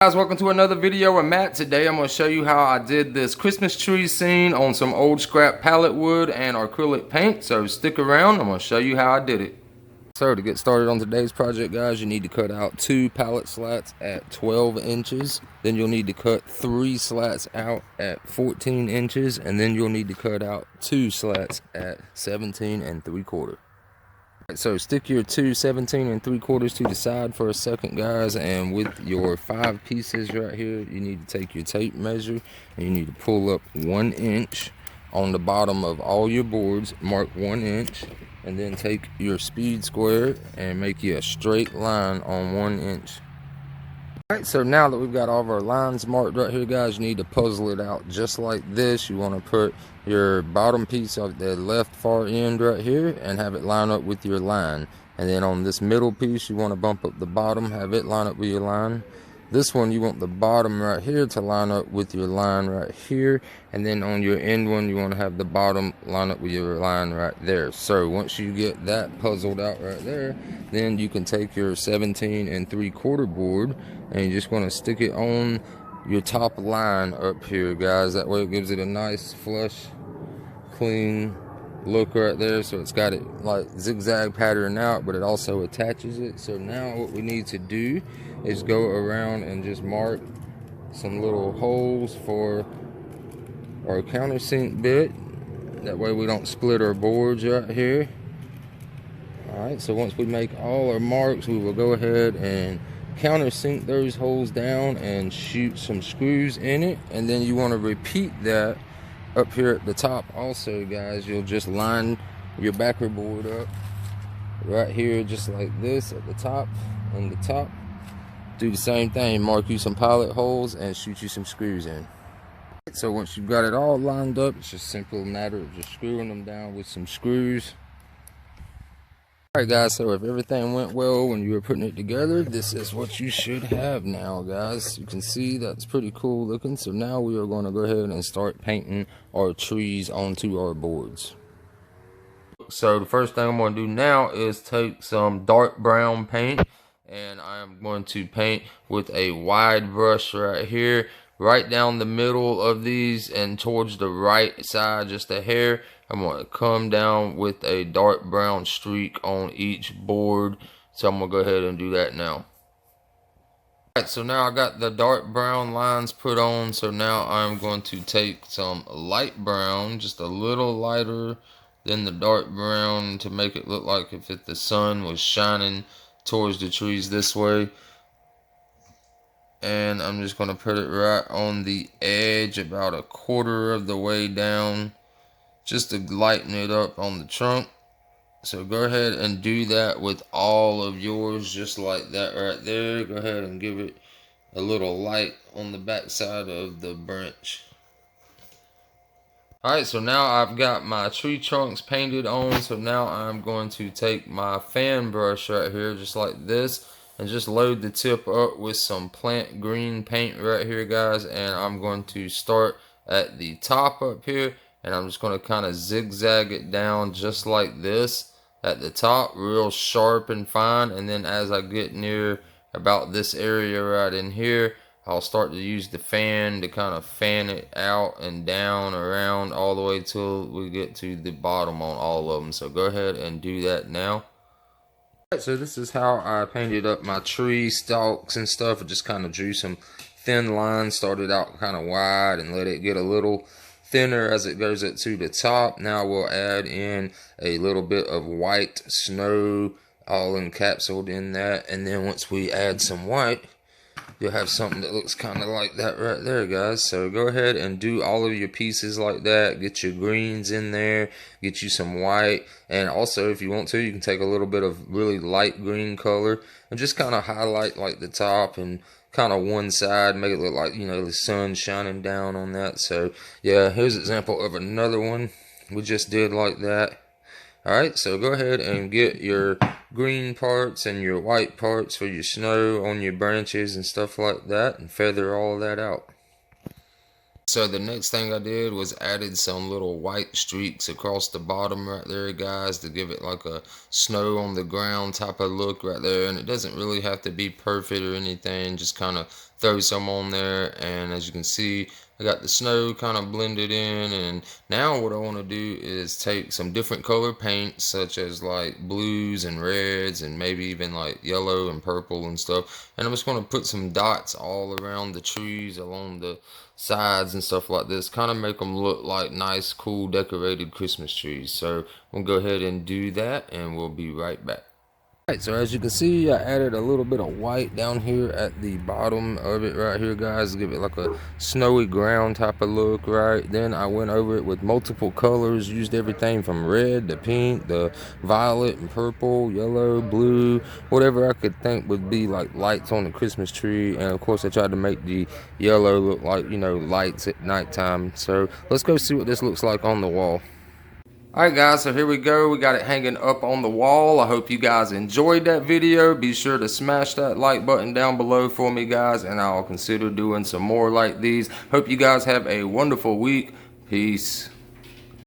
Guys, welcome to another video with Matt. Today I'm going to show you how I did this Christmas tree scene on some old scrap pallet wood and acrylic paint. So stick around, I'm going to show you how I did it. So to get started on today's project, guys, you need to cut out 2 pallet slats at 12 inches. Then you'll need to cut 3 slats out at 14 inches. And then you'll need to cut out 2 slats at 17 3/4. So stick your 2 17 3/4 to the side for a second, guys, and with your 5 pieces right here, you need to take your tape measure and you need to pull up 1 inch on the bottom of all your boards. Mark 1 inch, and then take your speed square and make you a straight line on 1 inch. Alright, so now that we've got all of our lines marked right here, guys, you need to puzzle it out just like this. You want to put your bottom piece of the left far end right here and have it line up with your line. And then on this middle piece, you want to bump up the bottom, have it line up with your line. This one, you want the bottom right here to line up with your line right here. And then on your end one, you want to have the bottom line up with your line right there. So once you get that puzzled out right there, then you can take your 17 3/4 board and you just want to stick it on your top line up here, guys. That way it gives it a nice flush, clean look right there. So it's got it like zigzag pattern out, but it also attaches it. So now what we need to do is go around and just mark some little holes for our countersink bit. That way we don't split our boards right here. Alright, so once we make all our marks, we will go ahead and countersink those holes down and shoot some screws in it. And then you want to repeat that up here at the top also, guys. You'll just line your backer board up right here just like this at the top and the top. Do the same thing, mark you some pilot holes and shoot you some screws in. So once you've got it all lined up, it's just a simple matter of just screwing them down with some screws. Alright, guys, so if everything went well when you were putting it together, this is what you should have now, guys. You can see that's pretty cool looking. So now we are going to go ahead and start painting our trees onto our boards. So the first thing I'm going to do now is take some dark brown paint, and I am going to paint with a wide brush right here, right down the middle of these and towards the right side just a hair. I'm going to come down with a dark brown streak on each board. So I'm going to go ahead and do that now. Alright, so now I got the dark brown lines put on. So now I'm going to take some light brown, just a little lighter than the dark brown, to make it look like if the sun was shining towards the trees this way. And I'm just going to put it right on the edge, about a quarter of the way down, just to lighten it up on the trunk. So go ahead and do that with all of yours, just like that right there. Go ahead and give it a little light on the back side of the branch. Alright, so now I've got my tree trunks painted on. So now I'm going to take my fan brush right here, just like this, and just load the tip up with some plant green paint right here, guys. And I'm going to start at the top up here, and I'm just going to kind of zigzag it down just like this at the top, real sharp and fine. And then as I get near about this area right in here, I'll start to use the fan to kind of fan it out and down around all the way till we get to the bottom on all of them. So go ahead and do that now. Alright, so this is how I painted up my tree stalks and stuff. I just kind of drew some thin lines, started out kind of wide and let it get a little thinner as it goes up to the top. Now we'll add in a little bit of white snow all encapsulated in that. And then once we add some white, you'll have something that looks kind of like that right there, guys. So go ahead and do all of your pieces like that. Get your greens in there, get you some white, and also if you want to, you can take a little bit of really light green color and just kind of highlight like the top and kind of one side, make it look like, you know, the sun shining down on that. So yeah, here's an example of another one we just did like that. Alright, so go ahead and get your green parts and your white parts for your snow on your branches and stuff like that, and feather all of that out. So the next thing I did was added some little white streaks across the bottom right there, guys, to give it like a snow on the ground type of look right there. And it doesn't really have to be perfect or anything, just kind of throw some on there. And as you can see, I got the snow kind of blended in. And now what I want to do is take some different color paints, such as like blues and reds and maybe even like yellow and purple and stuff. And I'm just going to put some dots all around the trees, along the sides and stuff like this, kind of make them look like nice, cool, decorated Christmas trees. So we'll go ahead and do that, and we'll be right back. Alright, so as you can see, I added a little bit of white down here at the bottom of it right here, guys, to give it like a snowy ground type of look, right? Then I went over it with multiple colors, used everything from red to pink, the violet and purple, yellow, blue, whatever I could think would be like lights on the Christmas tree. And of course I tried to make the yellow look like, you know, lights at nighttime. So let's go see what this looks like on the wall. Alright guys, so here we go. We got it hanging up on the wall. I hope you guys enjoyed that video. Be sure to smash that like button down below for me, guys, and I'll consider doing some more like these. Hope you guys have a wonderful week. Peace.